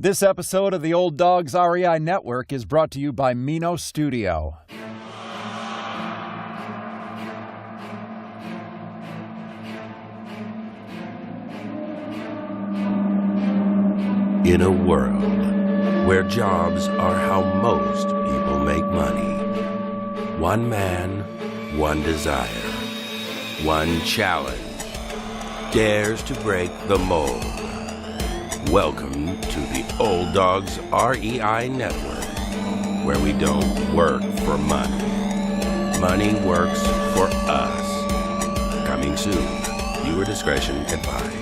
This episode of the Old Dogs REI Network is brought to you by Mino Studio. In a world where jobs are how most people make money, one man, one desire, one challenge dares to break the mold. Welcome to the Old Dogs REI Network, where we don't work for money. Money works for us. Coming soon. Viewer discretion advised.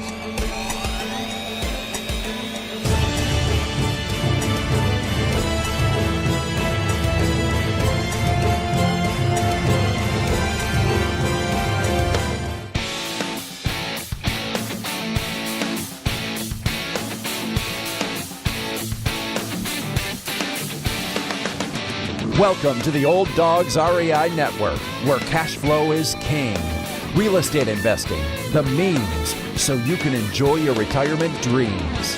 Welcome to the Old Dogs REI Network, where cash flow is king. Real estate investing, the means, so you can enjoy your retirement dreams.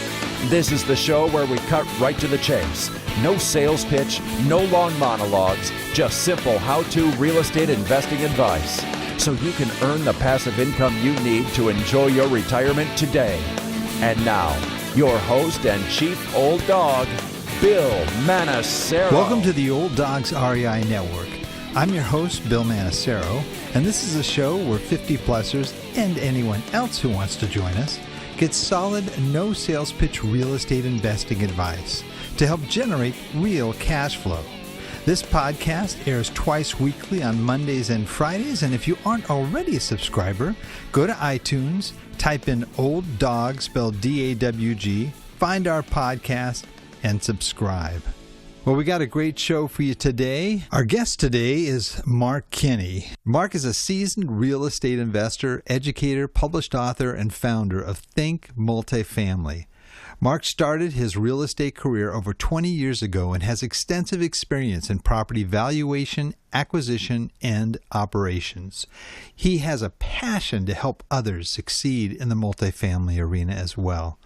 This is the show where we cut right to the chase. No sales pitch, no long monologues, just simple how-to real estate investing advice, so you can earn the passive income you need to enjoy your retirement today. And now, your host and chief old dog, Bill Manacero. Welcome to the Old Dogs REI Network. I'm your host, Bill Manacero, and this is a show where 50-plussers and anyone else who wants to join us get solid, no sales pitch real estate investing advice to help generate real cash flow. This podcast airs twice weekly on Mondays and Fridays, and if you aren't already a subscriber, go to iTunes, type in Old Dog, spelled D-A-W-G, find our podcast, and subscribe. Well, we got a great show for you today. Our guest today is Mark Kenney. Mark is a seasoned real estate investor, educator, published author, and founder of Think Multifamily. Mark started his real estate career over 20 years ago and has extensive experience in property valuation, acquisition, and operations. He has a passion to help others succeed in the multifamily arena as well.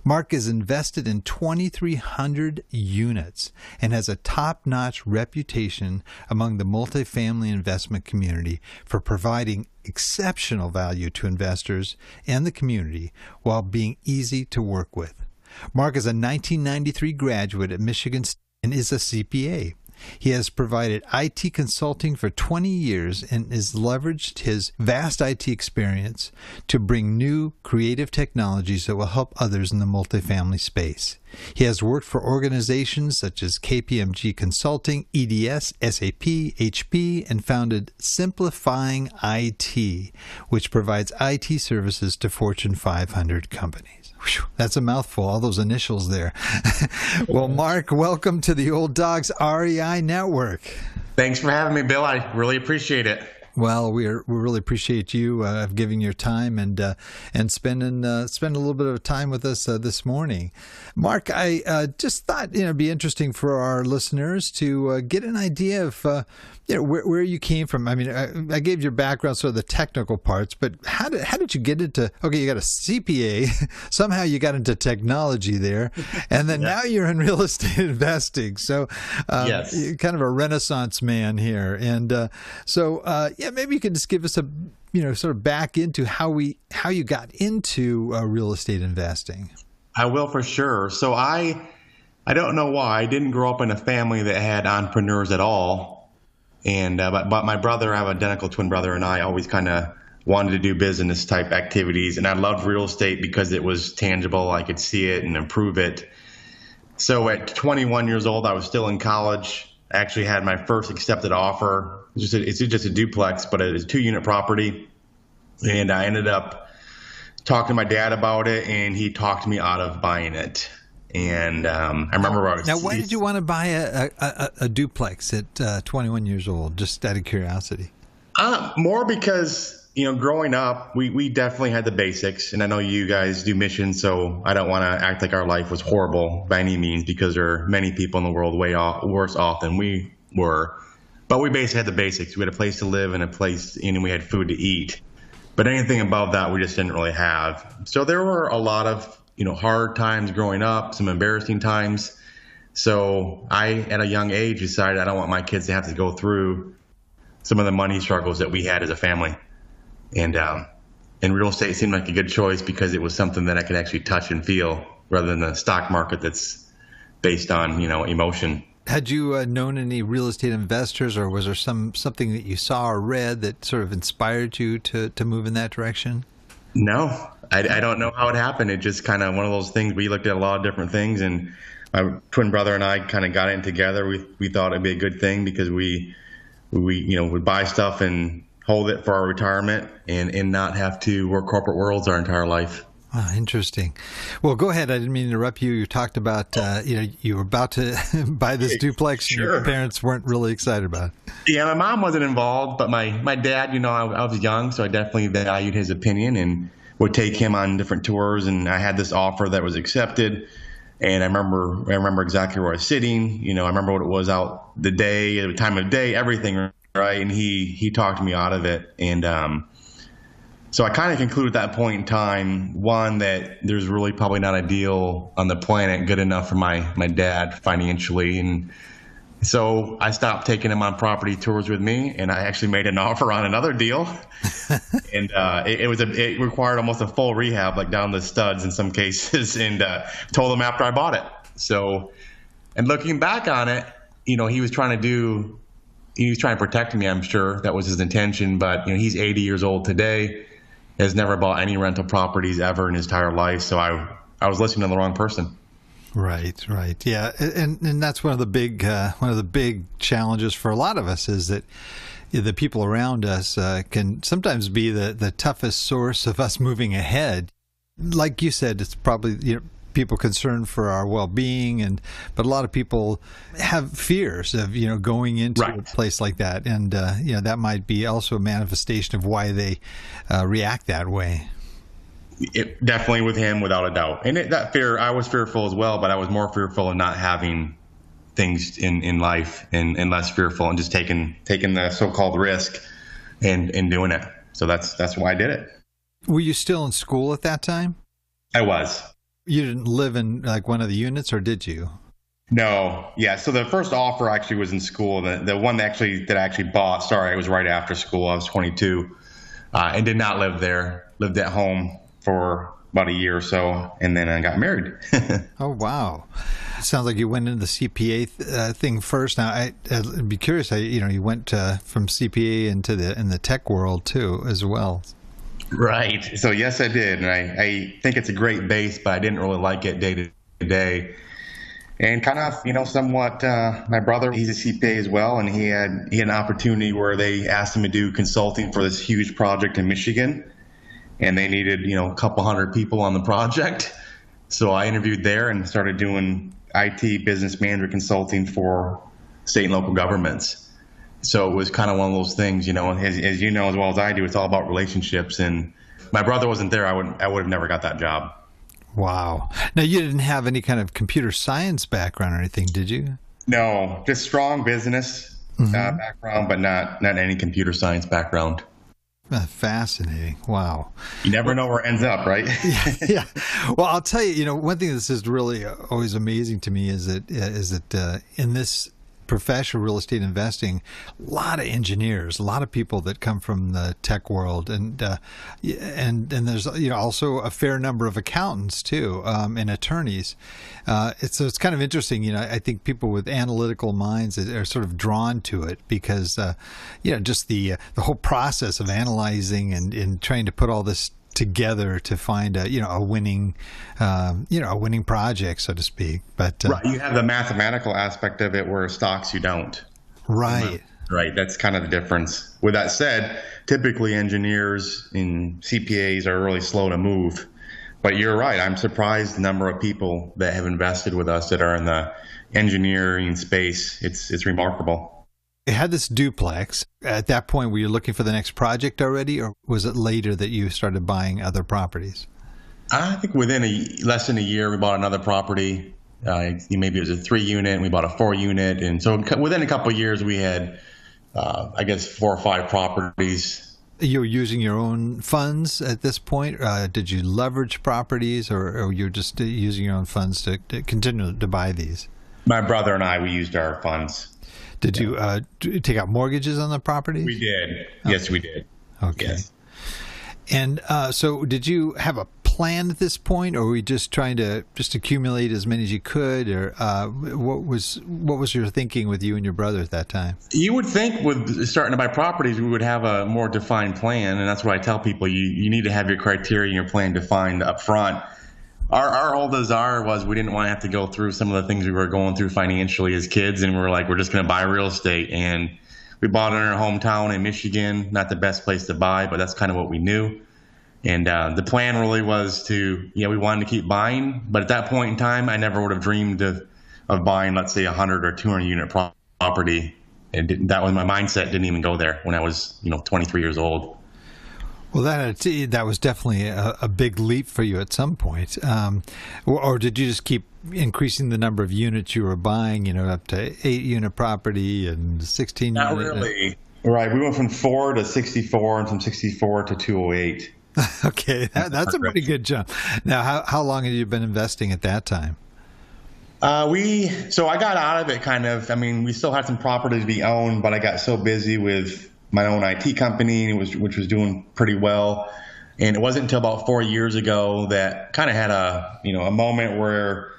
Mark is invested in 2,300 units and has a top-notch reputation among the multifamily investment community for providing exceptional value to investors and the community while being easy to work with. Mark is a 1993 graduate at Michigan State and is a CPA. He has provided IT consulting for 20 years and has leveraged his vast IT experience to bring new creative technologies that will help others in the multifamily space. He has worked for organizations such as KPMG Consulting, EDS, SAP, HP, and founded Simplifying IT, which provides IT services to Fortune 500 companies. Whew, that's a mouthful, all those initials there. Well, Mark, welcome to the Old Dogs REI Network. Thanks for having me, Bill. I really appreciate it. Well, we really appreciate you giving your time and spending a little bit of time with us this morning. Mark, I just thought it'd be interesting for our listeners to get an idea of where you came from. I mean, I gave your background, sort of the technical parts, but how did you get into? Okay, you got a CPA. Somehow you got into technology there, and then now you're in real estate investing. So, yes, you're kind of a Renaissance man here, and maybe you can just give us a sort of back into how you got into real estate investing. I will for sure. So I don't know why I didn't grow up in a family that had entrepreneurs at all. And but my brother, I have an identical twin brother, and I always kind of wanted to do business type activities. And I loved real estate because it was tangible. I could see it and improve it. So at 21 years old, I was still in college. I actually had my first accepted offer. It's just a duplex, but it's a 2-unit property. And I ended up talking to my dad about it, and he talked me out of buying it. And I remember now, why did you want to buy a duplex at 21 years old? Just out of curiosity. More because growing up, we definitely had the basics, and I know you guys do missions, so I don't want to act like our life was horrible by any means, because there are many people in the world way worse off than we were. But we basically had the basics. We had a place to live and we had food to eat. But anything above that, we just didn't really have. So there were a lot of hard times growing up, some embarrassing times. So I, at a young age, decided I don't want my kids to have to go through some of the money struggles that we had as a family. And real estate seemed like a good choice because it was something that I could actually touch and feel rather than the stock market that's based on, emotion. Had you known any real estate investors, or was there something that you saw or read that sort of inspired you to move in that direction? No, I don't know how it happened. It just kind of one of those things. We looked at a lot of different things, and my twin brother and I kind of got in together. We thought it'd be a good thing because we would buy stuff and hold it for our retirement and not have to work corporate worlds our entire life. Oh, interesting. Well, go ahead. I didn't mean to interrupt you. You talked about, you were about to buy this duplex. Sure. And your parents weren't really excited about it. Yeah, my mom wasn't involved, but my dad, I was young, so I definitely valued his opinion and would take him on different tours. And I had this offer that was accepted. And I remember exactly where I was sitting. I remember what it was out the day, the time of day, everything, right? And he talked me out of it. And so I kind of concluded at that point in time, one, that there's really probably not a deal on the planet good enough for my dad financially. And so I stopped taking him on property tours with me, and I actually made an offer on another deal. And it required almost a full rehab, like down the studs in some cases, and told him after I bought it. So, and looking back on it, he was trying to protect me, I'm sure. That was his intention. But, he's 80 years old today, has never bought any rental properties ever in his entire life. So I was listening to the wrong person. Right. Yeah. And that's one of the big challenges for a lot of us is that the people around us can sometimes be the toughest source of us moving ahead. Like you said, it's probably, people concerned for our well-being, but a lot of people have fears of going into a place like that, and that might be also a manifestation of why they react that way. It, definitely with him, without a doubt. And that fear, I was fearful as well, but I was more fearful of not having things in life, and less fearful and just taking the so-called risk and doing it. So that's why I did it. Were you still in school at that time? I was. You didn't live in like one of the units, or did you? No. Yeah. So the first offer actually was in school. The one that I actually bought, it was right after school. I was 22 and did not live there. Lived at home for about a year or so, and then I got married. Oh, wow. It sounds like you went into the CPA thing first. Now, I'd be curious how, you went from CPA into in the tech world too, as well. Right. So yes, I did. And I think it's a great base, but I didn't really like it day to day. And kind of, somewhat, my brother, he's a CPA as well. And he had an opportunity where they asked him to do consulting for this huge project in Michigan. And they needed, a couple hundred people on the project. So I interviewed there and started doing IT business manager consulting for state and local governments. So it was kind of one of those things, as you know as well as I do, it's all about relationships. And my brother wasn't there, I would have never got that job. Wow. Now, you didn't have any kind of computer science background or anything, did you? No, just strong business background, but not any computer science background. Fascinating. Wow. You never know where it ends up, right? Yeah. Well, I'll tell you, one thing that's just really always amazing to me is that in this professional real estate investing, a lot of engineers, a lot of people that come from the tech world, and there's also a fair number of accountants too, and attorneys. It's kind of interesting. I think people with analytical minds are sort of drawn to it because just the whole process of analyzing and trying to put all this together to find a winning project, so to speak. But right, you have the mathematical aspect of it, where stocks you don't. Right. Right. That's kind of the difference. With that said, typically engineers and CPAs are really slow to move. But you're right. I'm surprised the number of people that have invested with us that are in the engineering space. It's remarkable. You had this duplex. At that point, were you looking for the next project already, or was it later that you started buying other properties? I think within less than a year, we bought another property. Maybe it was a 3-unit, and we bought a 4-unit. And so within a couple of years, we had, 4 or 5 properties You're using your own funds at this point? Did you leverage properties, or you're just using your own funds to continue to buy these? My brother and I, we used our funds. Did you take out mortgages on the properties? We did. Oh. Yes, we did. Okay. Yes. And so did you have a plan at this point, or were you just trying to just accumulate as many as you could, or what was your thinking with you and your brother at that time? You would think with starting to buy properties, we would have a more defined plan, and that's what I tell people. You need to have your criteria and your plan defined up front. Our whole desire was we didn't want to have to go through some of the things we were going through financially as kids, and we were like, we're just going to buy real estate. And we bought it in our hometown in Michigan, not the best place to buy, but that's kind of what we knew. And the plan really was we wanted to keep buying, but at that point in time, I never would have dreamed of buying, let's say, 100 or 200 unit property. And that was my mindset. Didn't even go there when I was, 23 years old. Well, that was definitely a big leap for you at some point. Or did you just keep increasing the number of units you were buying, up to 8-unit property and 16 Not unit? Not really. Right. We went from 4 to 64 and from 64 to 208. Okay. That's a pretty good jump. Now, how long have you been investing at that time? So I got out of it kind of. I mean, we still had some properties to be owned, but I got so busy with my own IT company, which was doing pretty well. And it wasn't until about 4 years ago that kind of had a moment where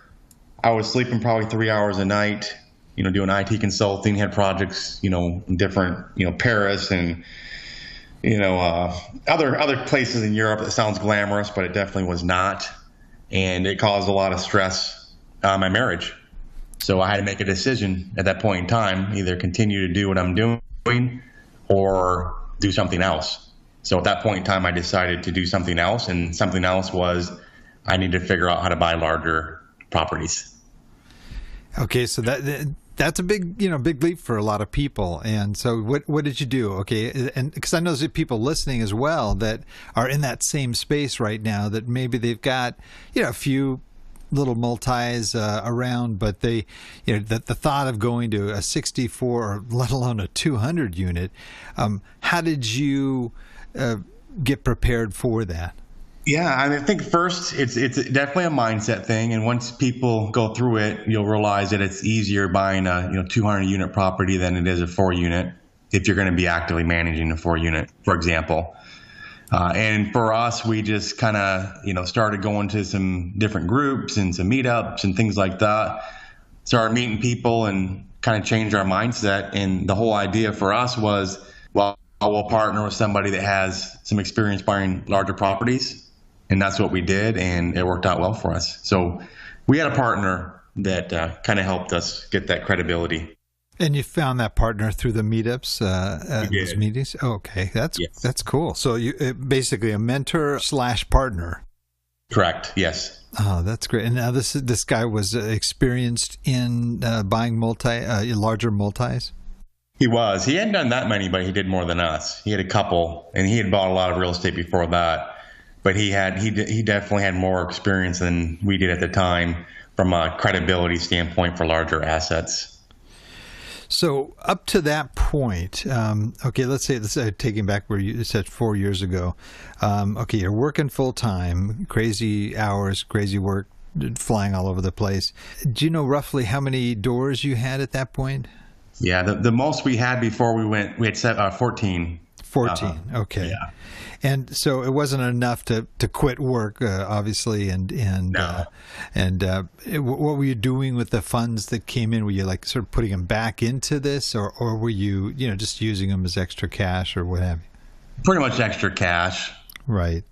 I was sleeping probably 3 hours a night, doing IT consulting, had projects, in different, Paris and, other places in Europe. That sounds glamorous, but it definitely was not. And it caused a lot of stress on my marriage. So I had to make a decision at that point in time, either continue to do what I'm doing or do something else. So at that point in time, I decided to do something else, and something else was I need to figure out how to buy larger properties. Okay, so that's a big leap for a lot of people. And so what did you do? Okay, and because I know there's people listening as well that are in that same space right now, that maybe they've got a few little multis around, but they, the thought of going to a 64 or let alone a 200 unit, how did you get prepared for that? Yeah, I think first it's definitely a mindset thing, and once people go through it, you'll realize that it's easier buying a 200 unit property than it is a 4 unit if you're going to be actively managing a 4 unit, for example. And for us, we just kind of, started going to some different groups and some meetups and things like that. Started meeting people and kind of changed our mindset. And the whole idea for us was, well, we'll partner with somebody that has some experience buying larger properties. And that's what we did. And it worked out well for us. So we had a partner that kind of helped us get that credibility. And you found that partner through the meetups, those meetings? Oh, okay, that's cool. So you basically a mentor / partner. Correct. Yes. Oh, that's great. And now this guy was experienced in buying larger multis. He was. He hadn't done that many, but he did more than us. He had a couple, and he had bought a lot of real estate before that. But he definitely had more experience than we did at the time from a credibility standpoint for larger assets. So up to that point, okay, let's say taking back where you said 4 years ago. Okay, you're working full time, crazy hours, crazy work, flying all over the place. Do you know roughly how many doors you had at that point? Yeah, the most we had before we had 14. 14. Okay. Yeah. And so it wasn't enough to quit work, obviously. No. What were you doing with the funds that came in? Were you like sort of putting them back into this, or were you just using them as extra cash or what have you? Pretty much extra cash. Right.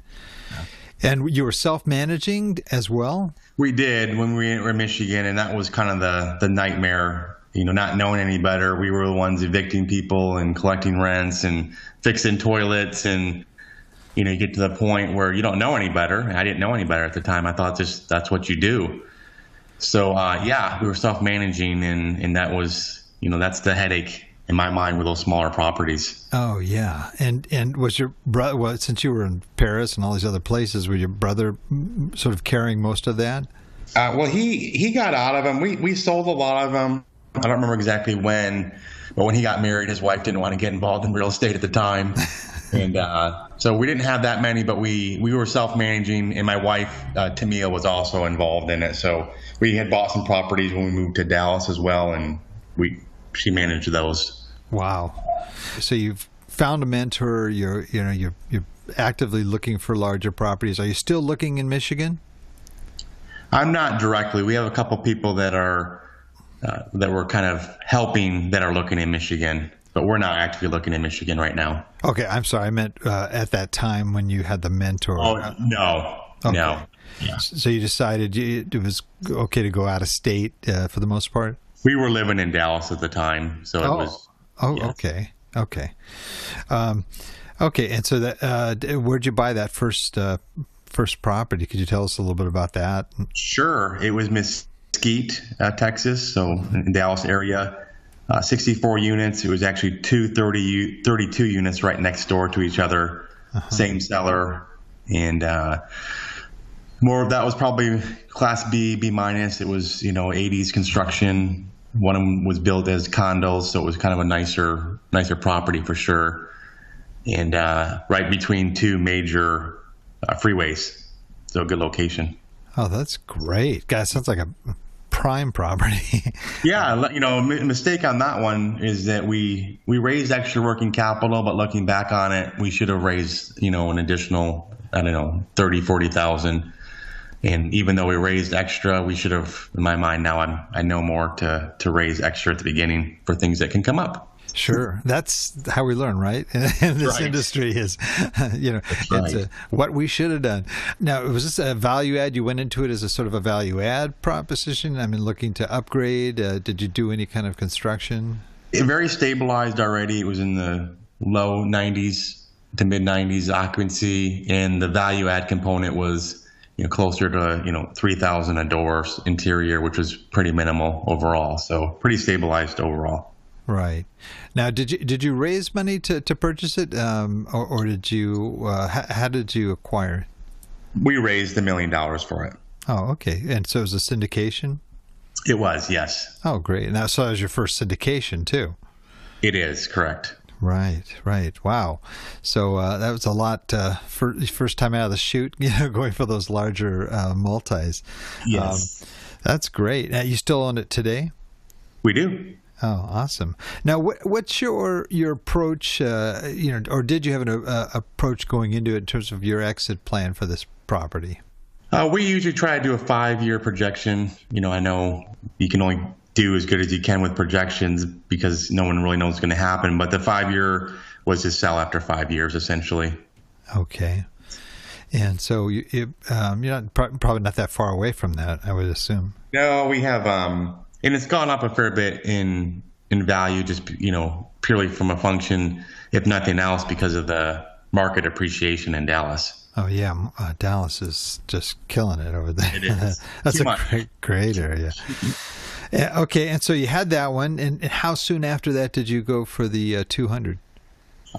Yeah. And you were self-managing as well? We did when we were in Michigan, and that was kind of the nightmare. Not knowing any better. We were the ones evicting people and collecting rents and fixing toilets, and you get to the point where you don't know any better. I didn't know any better at the time. I thought that's what you do. So we were self-managing, and that was that's the headache in my mind with those smaller properties. Oh yeah, and was your brother? Well, since you were in Paris and all these other places, was your brother sort of carrying most of that? Well, he got out of them. We sold a lot of them. I don't remember exactly when, but when he got married, his wife didn't want to get involved in real estate at the time. And so we didn't have that many, but we were self-managing, and my wife, Tamia, was also involved in it. So we had bought some properties when we moved to Dallas as well, and she managed those. Wow. So you've found a mentor, you're actively looking for larger properties. Are you still looking in Michigan? I'm not directly. We have a couple people that we're kind of helping that are looking in Michigan, but we're not actively looking in Michigan right now. Okay, I'm sorry. I meant at that time when you had the mentor. Oh, no. Okay. No. Yeah. So you decided it was okay to go out of state for the most part? We were living in Dallas at the time, so it was. Oh, yes. Okay. Okay, and so that where'd you buy that first property? Could you tell us a little bit about that? Sure. It was Mesquite, Texas, so in Dallas area. 64 units. It was actually 32 units right next door to each other, same seller, and more of that was probably Class B, B minus. It was 80s construction. One of them was built as condos, so it was kind of a nicer property for sure, and right between two major freeways, so a good location. Oh, that's great, guys! Sounds like a prime property. Yeah, mistake on that one is that we raised extra working capital, but looking back on it, we should have raised an additional 30,000-40,000. And even though we raised extra, we should have, in my mind now, I know more to raise extra at the beginning for things that can come up. Sure. That's how we learn, right? In this industry is, it's what we should have done. Now, was this a value add? You went into it as a sort of a value add proposition? I mean, looking to upgrade. Did you do any kind of construction? It very stabilized already. It was in the low 90s to mid 90s occupancy. And the value add component was closer to 3,000 a door interior, which was pretty minimal overall. So pretty stabilized overall. Right. Now, did you raise money to purchase it, or did you? How did you acquire it? We raised $1 million for it. Oh, okay. And so it was a syndication? It was, yes. Oh, great. Now, so it was your first syndication too? It is, correct. Right. Wow. So that was a lot first time out of the chute, going for those larger multis. Yes. That's great. Now, you still own it today? We do. Oh, awesome. Now, what's your approach, or did you have an approach going into it in terms of your exit plan for this property? We usually try to do a 5-year projection. I know you can only do as good as you can with projections because no one really knows what's going to happen. But the 5-year was to sell after 5 years, essentially. Okay. And so you're not, probably not that far away from that, I would assume. No, we have, and it's gone up a fair bit in value, just purely from a function, if nothing else, because of the market appreciation in Dallas. Oh yeah, Dallas is just killing it over there. It is. That's great area. Yeah, okay, and so you had that one, and how soon after that did you go for the 200?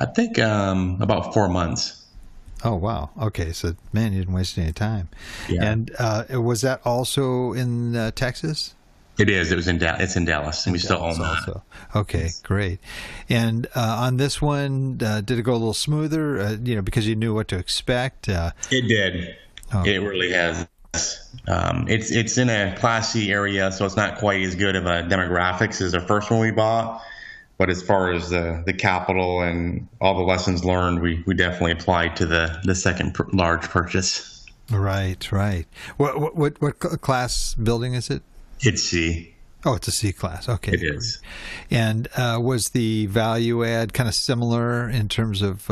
I think about 4 months. Oh wow. Okay, so man, you didn't waste any time. Yeah. And was that also in Texas? It is. It's in Dallas, and we still own that. Also. Okay, yes. Great. And on this one, did it go a little smoother? Because you knew what to expect. It did. Oh. It really has. It's in a Class C area, so it's not quite as good of a demographics as the first one we bought. But as far as the capital and all the lessons learned, we definitely applied to the second large purchase. Right. What class building is it? It's C. Oh, it's a C class. Okay. It is. And was the value add kind of similar in terms of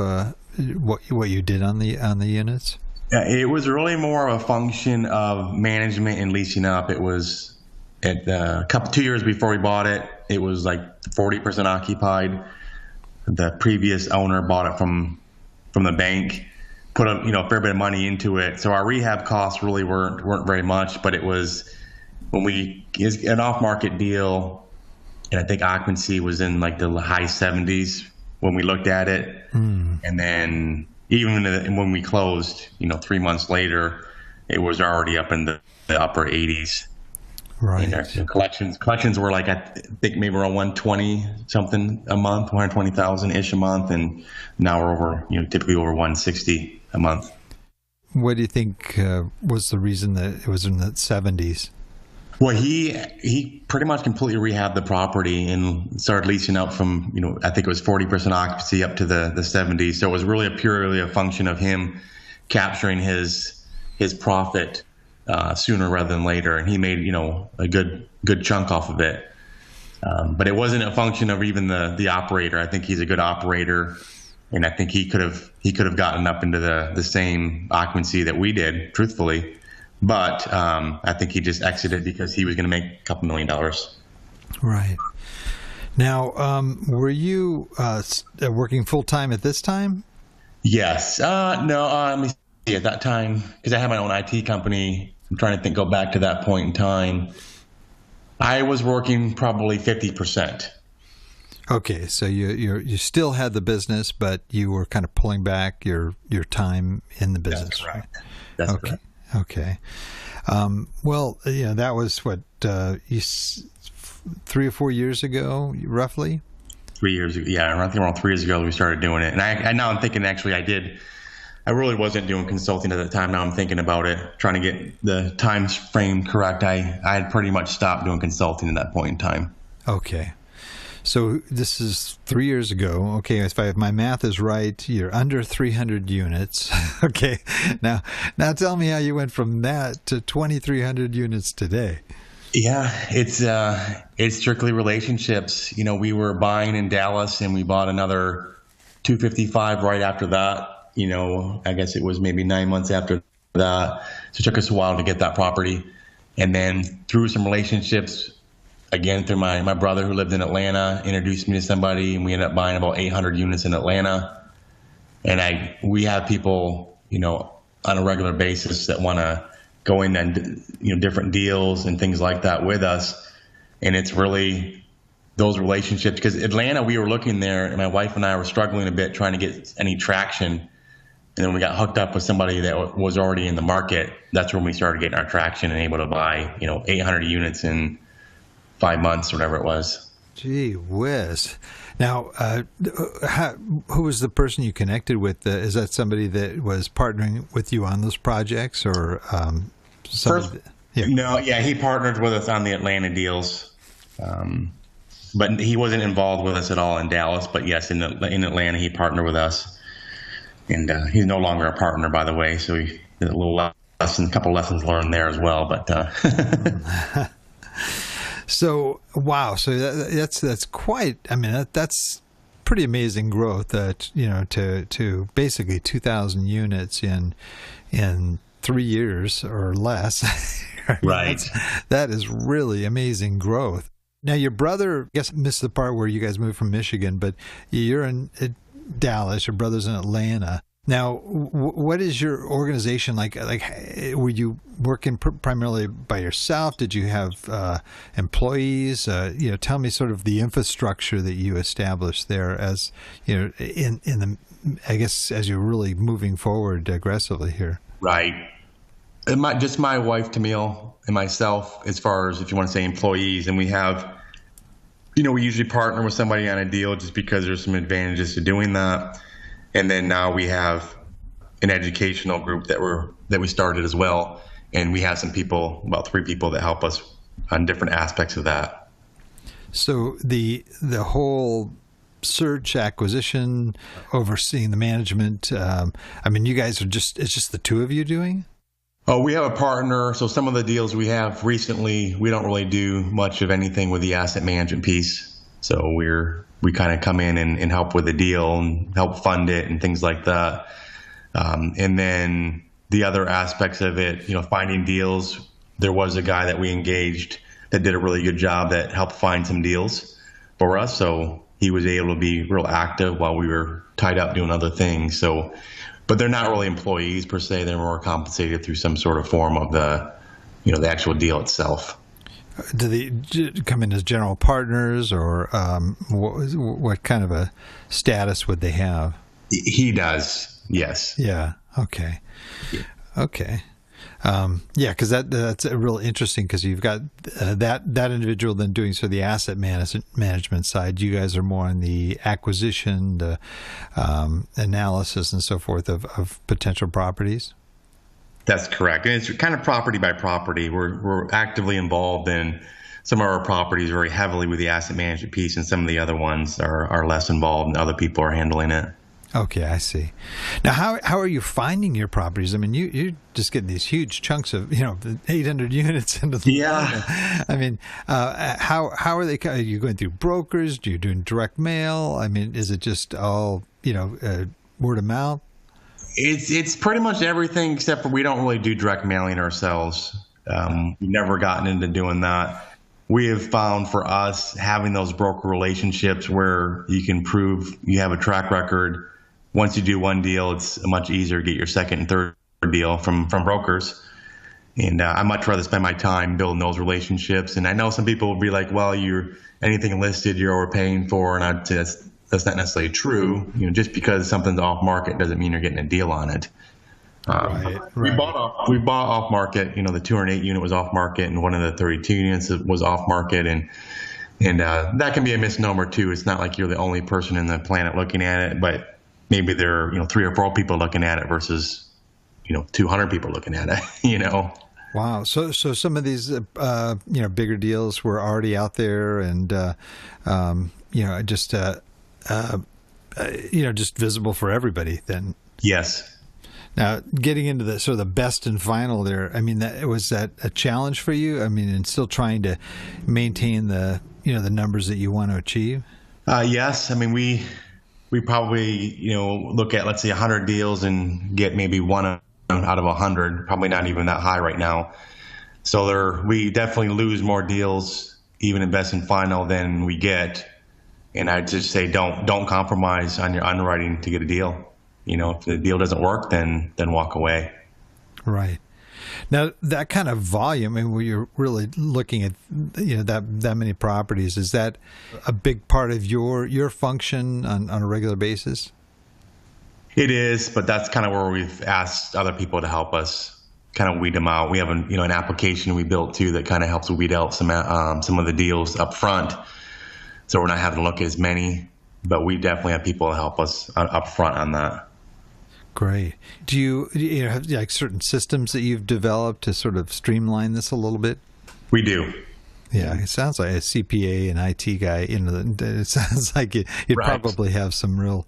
what you did on the units? It was really more of a function of management and leasing up. It was at 2 years before we bought it. It was like 40% occupied. The previous owner bought it from the bank, put a fair bit of money into it. So our rehab costs really weren't very much, but it was. It's an off-market deal, and I think occupancy was in like the high 70s when we looked at it. And then even when we closed, 3 months later, it was already up in the upper 80s. Right. And our collections were like, I think maybe around 120 something a month, 120,000 ish a month, and now we're over, typically over 160 a month. What do you think was the reason that it was in the 70s? Well, he pretty much completely rehabbed the property and started leasing up from, I think it was 40% occupancy up to the 70s. So it was really purely a function of him capturing his profit sooner rather than later, and he made a good chunk off of it. But it wasn't a function of even the operator. I think he's a good operator, and I think he could have gotten up into the same occupancy that we did, truthfully. But I think he just exited because he was going to make a couple $1 million. Right. Now, were you working full time at this time? Yes. No. Let me see. At that time, because I had my own IT company, I'm trying to go back to that point in time. I was working probably 50%. Okay, so you still had the business, but you were kind of pulling back your time in the business. That's correct. That's okay. correct. Okay. Well, that was what 3 or 4 years ago, roughly. 3 years ago, yeah. I think around 3 years ago we started doing it, and I now I'm thinking actually I really wasn't doing consulting at the time. Now I'm thinking about it, trying to get the time frame correct. I had pretty much stopped doing consulting at that point in time. Okay. So this is 3 years ago. Okay, if my math is right, you're under 300 units. Okay. Now tell me how you went from that to 2,300 units today. Yeah, it's strictly relationships. We were buying in Dallas, and we bought another 255 right after that. I guess it was maybe 9 months after that. So it took us a while to get that property. And then through some relationships, again, through my brother who lived in Atlanta, introduced me to somebody, and we ended up buying about 800 units in Atlanta. And we have people, on a regular basis that want to go in and, different deals and things like that with us. And it's really those relationships, because Atlanta, we were looking there, and my wife and I were struggling a bit trying to get any traction. And then we got hooked up with somebody that was already in the market. That's when we started getting our traction and able to buy, 800 units in 5 months, or whatever it was. Gee whiz. Now, who was the person you connected with? Is that somebody that was partnering with you on those projects, or somebody? No, yeah, he partnered with us on the Atlanta deals. But he wasn't involved with us at all in Dallas. But yes, in Atlanta, he partnered with us. And he's no longer a partner, by the way. So he did a couple lessons learned there as well. But so wow, so that's quite. I mean, that's pretty amazing growth. To basically 2,000 units in 3 years or less. Right. That is really amazing growth. Now, your brother, I guess, missed the part where you guys moved from Michigan, but you're in Dallas, your brother's in Atlanta. Now, what is your organization like? Like, were you working primarily by yourself? Did you have employees? Tell me sort of the infrastructure that you established there, as in the, I guess, as you're really moving forward aggressively here. Right. Just my wife, Tamil, and myself, as far as if you want to say employees, and we have, we usually partner with somebody on a deal just because there's some advantages to doing that. And then now we have an educational group that we started as well, and we have some people, about 3 people, that help us on different aspects of that. So the whole search, acquisition, overseeing the management. You guys are it's just the 2 of you doing? Oh, we have a partner. So some of the deals we have recently, we don't really do much of anything with the asset management piece. So we kind of come in and help with the deal and help fund it and things like that. And then the other aspects of it, finding deals. There was a guy that we engaged that did a really good job that helped find some deals for us. So he was able to be real active while we were tied up doing other things. So, but they're not really employees per se. They're more compensated through some sort of form of the actual deal itself. Do they come in as general partners, or what kind of a status would they have? He does, yes. Yeah. Okay. Yeah. Okay. Yeah, because that's real interesting because you've got that individual then doing sort of the asset management side. You guys are more on the acquisition, the analysis, and so forth of potential properties. That's correct. And it's kind of property by property. We're actively involved in some of our properties very heavily with the asset management piece, and some of the other ones are less involved and other people are handling it. Okay, I see. Now, how are you finding your properties? I mean, you're just getting these huge chunks of 800 units into the Yeah. I mean, how are they? Are you going through brokers? Do you doing direct mail? I mean, is it just all word of mouth? It's pretty much everything except for we don't really do direct mailing ourselves. We've never gotten into doing that. We have found for us having those broker relationships where you can prove you have a track record. Once you do one deal, it's much easier to get your second and third deal from brokers. And I much rather spend my time building those relationships. And I know some people will be like, well, anything listed, you're overpaying for. And I'd say that's not necessarily true. Just because something's off market doesn't mean you're getting a deal on it. Right. We bought off market. The 208 unit was off market, and one of the 32 units was off market, and that can be a misnomer too. It's not like you're the only person in the planet looking at it, but maybe there are 3 or 4 people looking at it versus 200 people looking at it. Wow. So some of these bigger deals were already out there, and just visible for everybody. Then yes. Now, getting into the sort of the best and final there, I mean, was that a challenge for you? I mean, and still trying to maintain the the numbers that you want to achieve? Yes. I mean, we probably look at, let's say, 100 deals and get maybe one out of 100. Probably not even that high right now. So we definitely lose more deals, even in best and final, than we get. And I'd just say don't compromise on your underwriting to get a deal. If the deal doesn't work, then walk away. Right. Now, that kind of volume, and when you're really looking at that many properties, is that a big part of your function on a regular basis? It is, but that's kind of where we've asked other people to help us kind of weed them out. We have an application we built too that kind of helps weed out some of the deals up front, so we're not having to look at as many. But we definitely have people to help us up front on that. Great. Do you have like certain systems that you've developed to sort of streamline this a little bit? We do. Yeah, it sounds like a CPA and IT guy. It sounds like you'd Right. probably have some real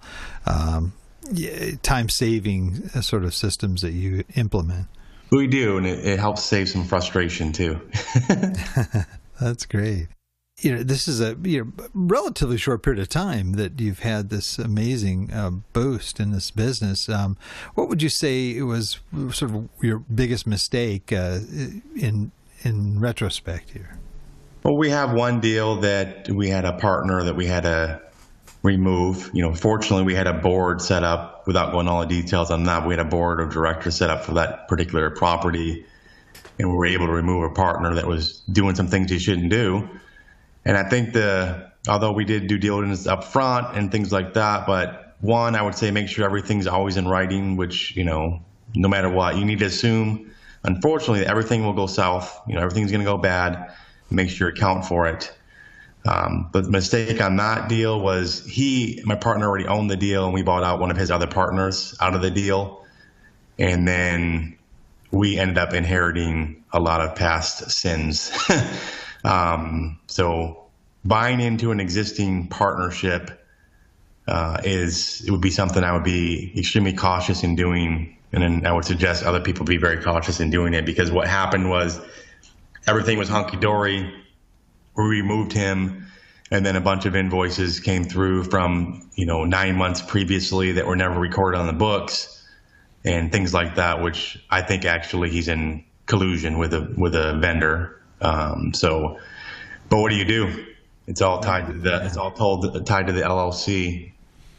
time-saving sort of systems that you implement. We do, and it helps save some frustration too. That's great. This is a relatively short period of time that you've had this amazing boost in this business. What would you say it was sort of your biggest mistake in retrospect here? Well, we have one deal that we had a partner that we had to remove. Fortunately, we had a board set up, without going all the details on that. We had a board of directors set up for that particular property, and we were able to remove a partner that was doing some things he shouldn't do. And I think although we did due diligence up front and things like that, but one, I would say make sure everything's always in writing, which, no matter what, you need to assume, unfortunately, that everything will go south. Everything's going to go bad. Make sure you account for it. But the mistake on that deal was my partner already owned the deal, and we bought out one of his other partners out of the deal. And then we ended up inheriting a lot of past sins. So buying into an existing partnership it would be something I would be extremely cautious in doing, and then I would suggest other people be very cautious in doing it, because what happened was everything was hunky-dory. We removed him, and then a bunch of invoices came through from 9 months previously that were never recorded on the books, and things like that, which I think actually he's in collusion with a vendor. But what do? It's all tied to tied to the LLC,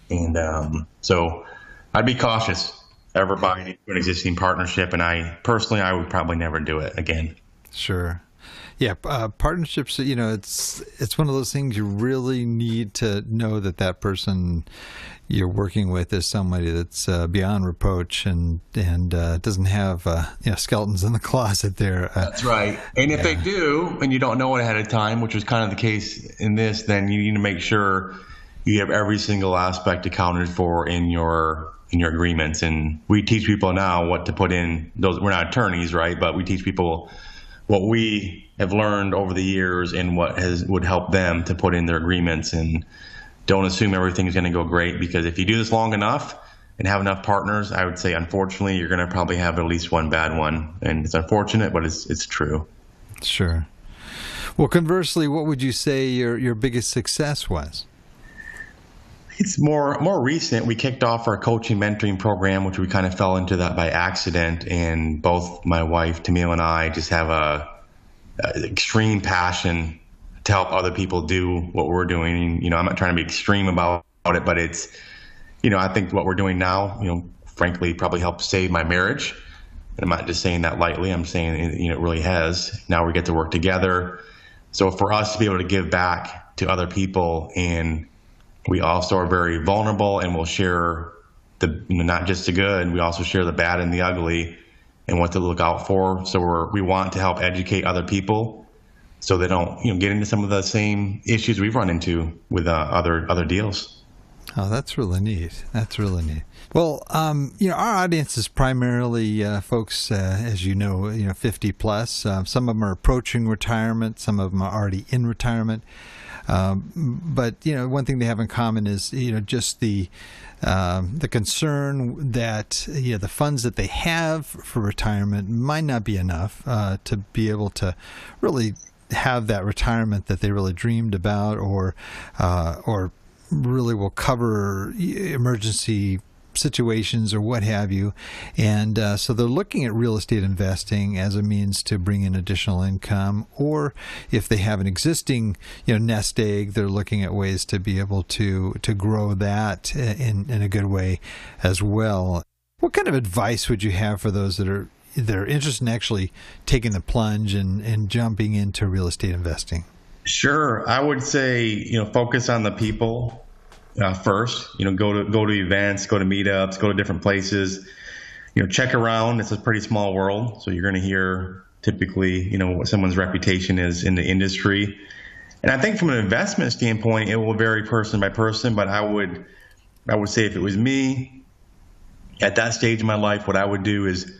and so I'd be cautious ever buying into an existing partnership. And I would probably never do it again. Sure. Yeah, partnerships, it's one of those things you really need to know that person you're working with is somebody that's beyond reproach and doesn't have skeletons in the closet there. That's right. And if they do, and you don't know it ahead of time, which was kind of the case in this, then you need to make sure you have every single aspect accounted for in your agreements. And we teach people now what to put in those. We're not attorneys, right? But we teach people what we have learned over the years and what would help them to put in their agreements. And don't assume everything is going to go great, because if you do this long enough and have enough partners, I would say, unfortunately, you're going to probably have at least one bad one. And it's unfortunate, but it's true. Sure. Well, conversely, what would you say your biggest success was? It's more recent. We kicked off our coaching mentoring program, which we kind of fell into that by accident. And both my wife, Tamil, and I just have a extreme passion to help other people do what we're doing. I'm not trying to be extreme about it, but it's, I think what we're doing now, frankly, probably helped save my marriage. And I'm not just saying that lightly. I'm saying, it really has. Now we get to work together. So for us to be able to give back to other people, and we also are very vulnerable, and we'll share not just the good, we also share the bad and the ugly and what to look out for. So we want to help educate other people so they don't get into some of the same issues we've run into with other deals. Oh, that's really neat. Well, our audience is primarily folks, as 50 plus. Some of them are approaching retirement. Some of them are already in retirement. But one thing they have in common is just the concern that the funds that they have for retirement might not be enough to be able to really have that retirement that they really dreamed about, or really will cover emergency situations or what have you. And so they're looking at real estate investing as a means to bring in additional income, or if they have an existing nest egg, they're looking at ways to be able to grow that in a good way as well. What kind of advice would you have for those that are interested in actually taking the plunge and jumping into real estate investing? Sure. I would say, focus on the people first. Go to events, go to meetups, go to different places. Check around. It's a pretty small world, so you're going to hear typically, what someone's reputation is in the industry. And I think from an investment standpoint, it will vary person by person. But I would say, if it was me at that stage of my life, what I would do is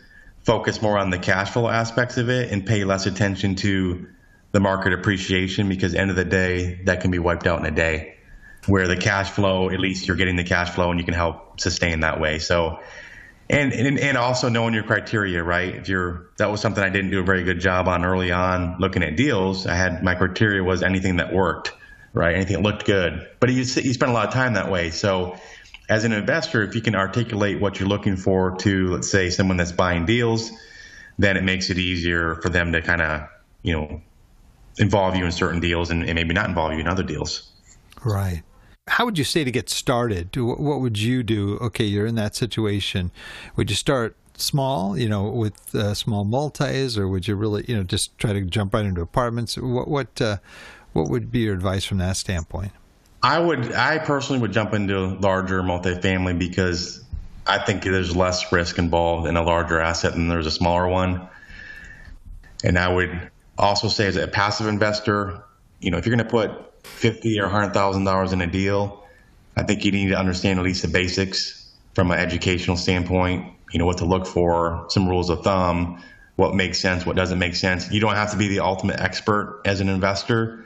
focus more on the cash flow aspects of it and pay less attention to the market appreciation, because at the end of the day, that can be wiped out in a day. Where the cash flow, at least you're getting the cash flow and you can help sustain that way. So, and also knowing your criteria, right? That was something I didn't do a very good job on early on looking at deals. My criteria was anything that worked, right? Anything that looked good. But you spend a lot of time that way. So as an investor, if you can articulate what you're looking for to, let's say, someone that's buying deals, then it makes it easier for them to kind of, involve you in certain deals and maybe not involve you in other deals. Right. How would you say to get started? What would you do? Okay, you're in that situation. Would you start small, with small multis, or would you really, just try to jump right into apartments? What would be your advice from that standpoint? I personally would jump into larger multifamily, because I think there's less risk involved in a larger asset than there's a smaller one. And I would also say, as a passive investor, if you're going to put $50,000 or $100,000 in a deal, I think you need to understand at least the basics from an educational standpoint, what to look for, some rules of thumb, what makes sense, what doesn't make sense. You don't have to be the ultimate expert as an investor,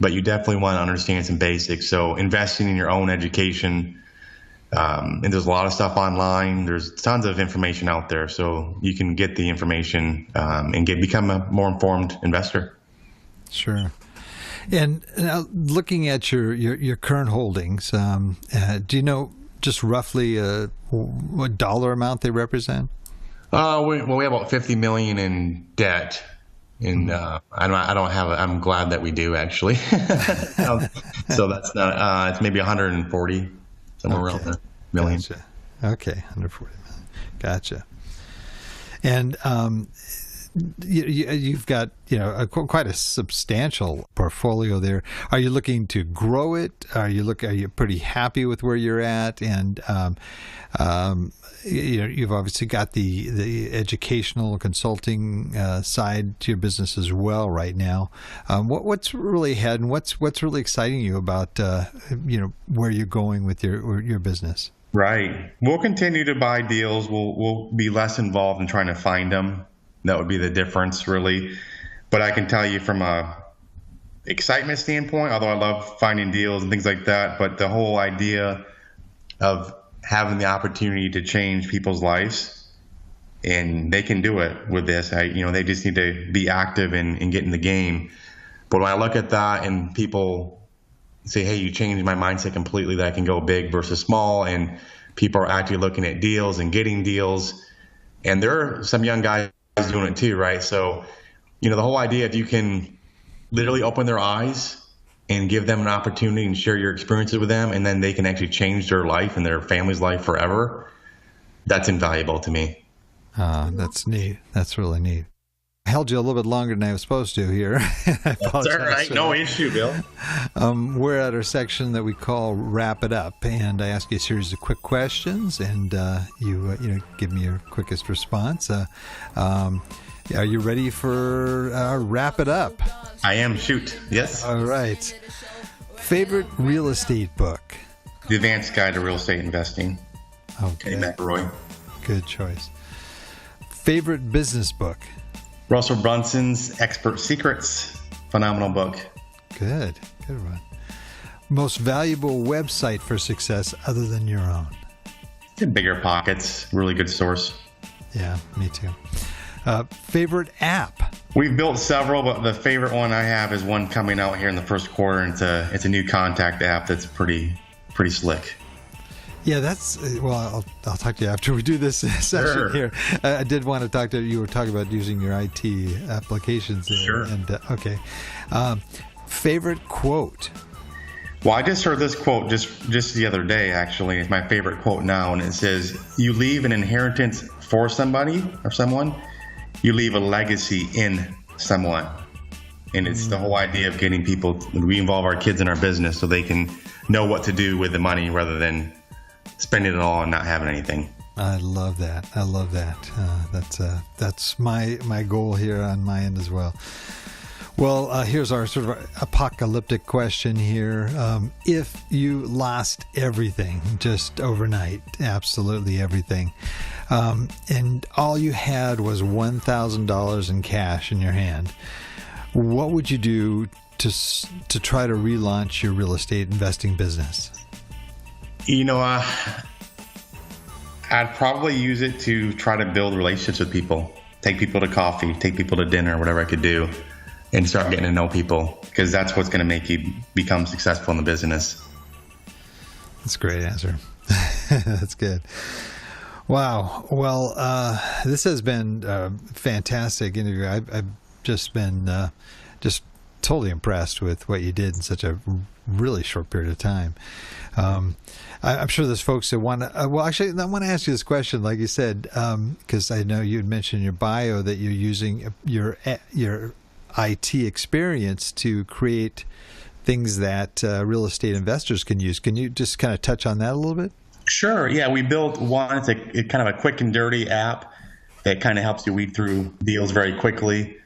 but you definitely want to understand some basics. So investing in your own education, and there's a lot of stuff online. There's tons of information out there, so you can get the information and become a more informed investor. Sure. And now, looking at your current holdings, do you know just roughly what dollar amount they represent? We have about $50 million in debt, and I don't have. I'm glad that we do, actually. So that's not. It's maybe 140, somewhere around there, million. Gotcha. Okay, 140 million. Gotcha. And you've got quite a substantial portfolio there. Are you looking to grow it? Are you pretty happy with where you're at? And you've obviously got the educational consulting side to your business as well right now. What's really ahead, and what's really exciting you about where you're going with your business? Right. We'll continue to buy deals. We'll be less involved in trying to find them. That would be the difference, really. But I can tell you from a excitement standpoint, although I love finding deals and things like that, but the whole idea of having the opportunity to change people's lives, and they can do it with this. They just need to be active and get in the game. But when I look at that and people say, hey, you changed my mindset completely, that I can go big versus small, and people are actually looking at deals and getting deals. And there are some young guys doing it too, right? So, the whole idea, if you can literally open their eyes and give them an opportunity and share your experiences with them, and then they can actually change their life and their family's life forever, that's invaluable to me. That's neat. That's really neat. I held you a little bit longer than I was supposed to here. That's all right. No issue, Bill. We're at our section that we call Wrap It Up, and I ask you a series of quick questions, and you give me your quickest response. Are you ready for Wrap It Up? I am. Shoot. Yes. All right. Favorite real estate book? The Advanced Guide to Real Estate Investing. Okay. Kenny McElroy. Good choice. Favorite business book? Russell Brunson's Expert Secrets. Phenomenal book. Good one. Most valuable website for success other than your own? Bigger Pockets. Really good source. Yeah, me too. Favorite app? We've built several, but the favorite one I have is one coming out here in the first quarter. And it's a new contact app that's pretty slick. Yeah, well, I'll talk to you after we do this session here. I did want to talk to you. You were talking about using your IT applications. Sure. And okay. Favorite quote? Well, I just heard this quote just the other day, actually. It's my favorite quote now, and it says, you leave an inheritance for somebody or someone, you leave a legacy in someone. And it's the whole idea of getting people, we involve our kids in our business so they can know what to do with the money rather than spending it all and not having anything. I love that. That's my goal here on my end as well. Well, here's our sort of apocalyptic question here. If you lost everything just overnight, absolutely everything, and all you had was $1,000 in cash in your hand, what would you do to try to relaunch your real estate investing business? I'd probably use it to try to build relationships with people, take people to coffee, take people to dinner, whatever I could do, and start getting to know people, because that's what's going to make you become successful in the business. That's a great answer. That's good. Wow. Well, this has been a fantastic interview. I've just been just totally impressed with what you did in such a really short period of time. I'm sure there's folks that want to, well, actually, I want to ask you this question, like you said, because I know you had mentioned in your bio that you're using your IT experience to create things that real estate investors can use. Can you just kind of touch on that a little bit? Sure. Yeah, we built one. It's a kind of a quick and dirty app that kind of helps you weed through deals very quickly.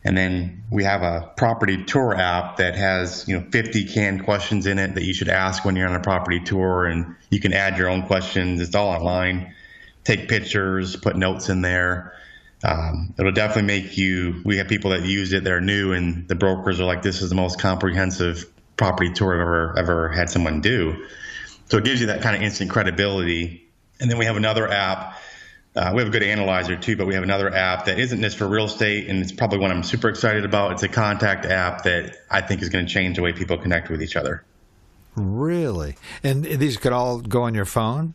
And then we have a property tour app that has 50 canned questions in it that you should ask when you're on a property tour, and you can add your own questions. It's all online. Take pictures, put notes in there. It'll definitely make you. We have people that use it. They're new, and the brokers are like, "This is the most comprehensive property tour I've ever had someone do." So it gives you that kind of instant credibility. And then we have another app. We have a good analyzer too, but we have another app that isn't just for real estate, and it's probably one I'm super excited about. It's a contact app that I think is going to change the way people connect with each other. Really? And these could all go on your phone?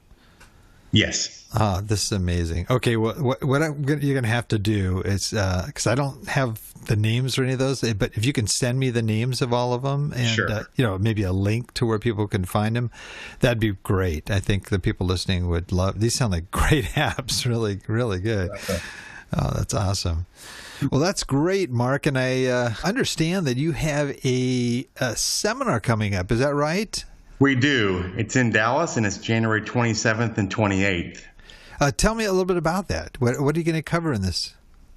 Yes. Oh, this is amazing. Okay, what you're going to have to do is, because I don't have the names or any of those, but if you can send me the names of all of them and, sure. Maybe a link to where people can find them, that'd be great. I think the people listening would love, these sound like great apps, really, really good. Okay. Oh, that's awesome. Well, that's great, Mark. And I understand that you have a seminar coming up. Is that right? We do. It's in Dallas, and it's January 27th and 28th. Tell me a little bit about that. What are you going to cover in this?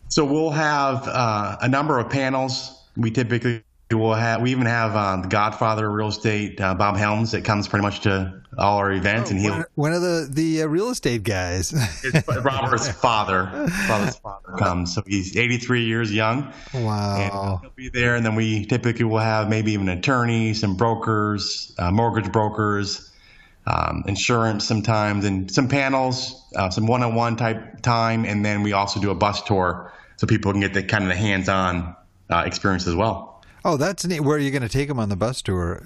So we'll have a number of panels. We even have the Godfather of real estate, Bob Helms, that comes pretty much to all our events, and he'll one of the real estate guys. Robert's father comes. So he's 83 years young. Wow. And he'll be there, and then we typically will have maybe even an attorney, some brokers, mortgage brokers, insurance sometimes, and some panels, some one-on-one type time, and then we also do a bus tour so people can get the kind of the hands-on experience as well. Oh, that's neat. Where are you going to take them on the bus tour?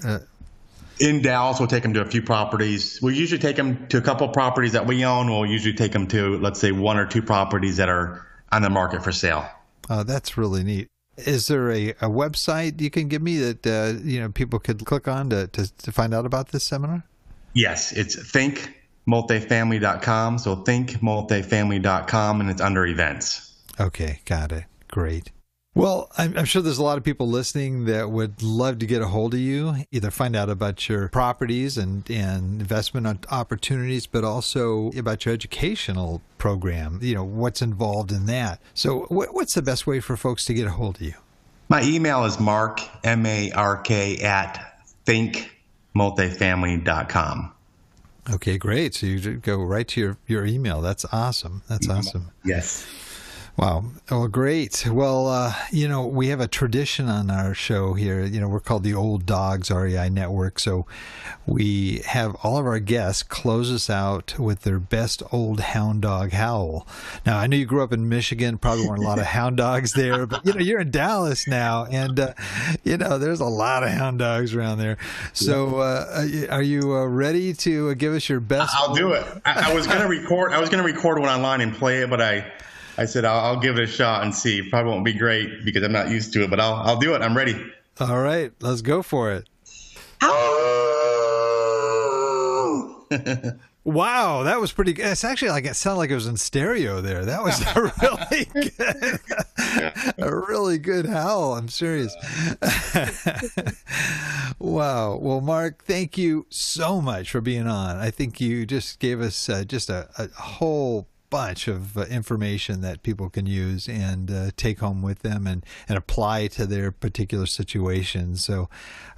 In Dallas, we'll take them to a few properties. We usually take them to a couple of properties that we own. We'll usually take them to, let's say, one or two properties that are on the market for sale. Oh, that's really neat. Is there a website you can give me that people could click on to find out about this seminar? Yes, it's thinkmultifamily.com. So thinkmultifamily.com, and it's under events. Okay, got it. Great. Well, I'm sure there's a lot of people listening that would love to get a hold of you, either find out about your properties and investment opportunities, but also about your educational program, what's involved in that. So what's the best way for folks to get a hold of you? My email is Mark, M-A-R-K, @thinkmultifamily.com. Okay, great. So you go right to your email. That's awesome. That's awesome. Yes. Wow. Well, great. Well, we have a tradition on our show here. We're called the Old Dogs REI Network. So we have all of our guests close us out with their best old hound dog howl. Now, I know you grew up in Michigan, probably weren't a lot of hound dogs there, but, you're in Dallas now, and, there's a lot of hound dogs around there. So are you ready to give us your best? I'll do it. I was going to record one online and play it, but I said, I'll give it a shot and see. Probably won't be great because I'm not used to it, but I'll do it. I'm ready. All right. Let's go for it. Wow. That was pretty good. It's actually it sounded like it was in stereo there. That was really good. A really good howl. I'm serious. Wow. Well, Mark, thank you so much for being on. I think you just gave us just a whole bunch of information that people can use and take home with them and apply to their particular situation. So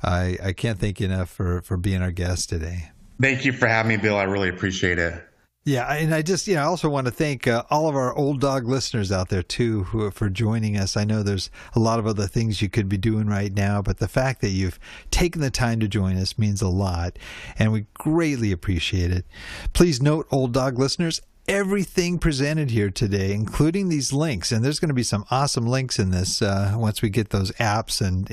I can't thank you enough for being our guest today. Thank you for having me, Bill. I really appreciate it. Yeah, and I just, I also want to thank all of our Old Dog listeners out there, too, for joining us. I know there's a lot of other things you could be doing right now, but the fact that you've taken the time to join us means a lot, and we greatly appreciate it. Please note, Old Dog listeners, everything presented here today, including these links, and there's going to be some awesome links in this once we get those apps and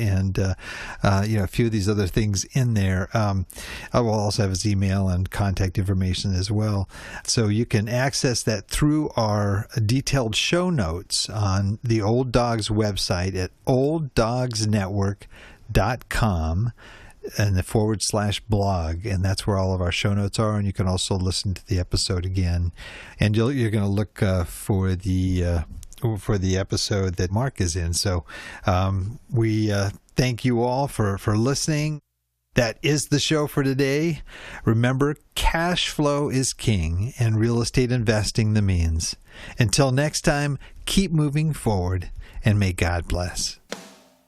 a few of these other things in there. I will also have his email and contact information as well, so you can access that through our detailed show notes on the Old Dogs website at olddogsnetwork.com. and the /blog, and that's where all of our show notes are, and you can also listen to the episode again, and you're going to look for the episode that Mark is in. So we thank you all for listening. That is the show for today. Remember, cash flow is king and real estate investing the means. Until next time, keep moving forward, and may God bless.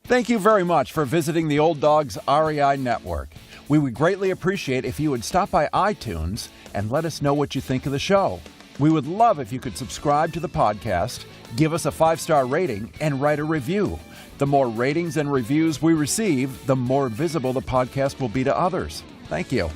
Thank you very much for visiting the Old Dogs REI Network. We would greatly appreciate if you would stop by iTunes and let us know what you think of the show. We would love if you could subscribe to the podcast, give us a 5-star rating, and write a review. The more ratings and reviews we receive, the more visible the podcast will be to others. Thank you.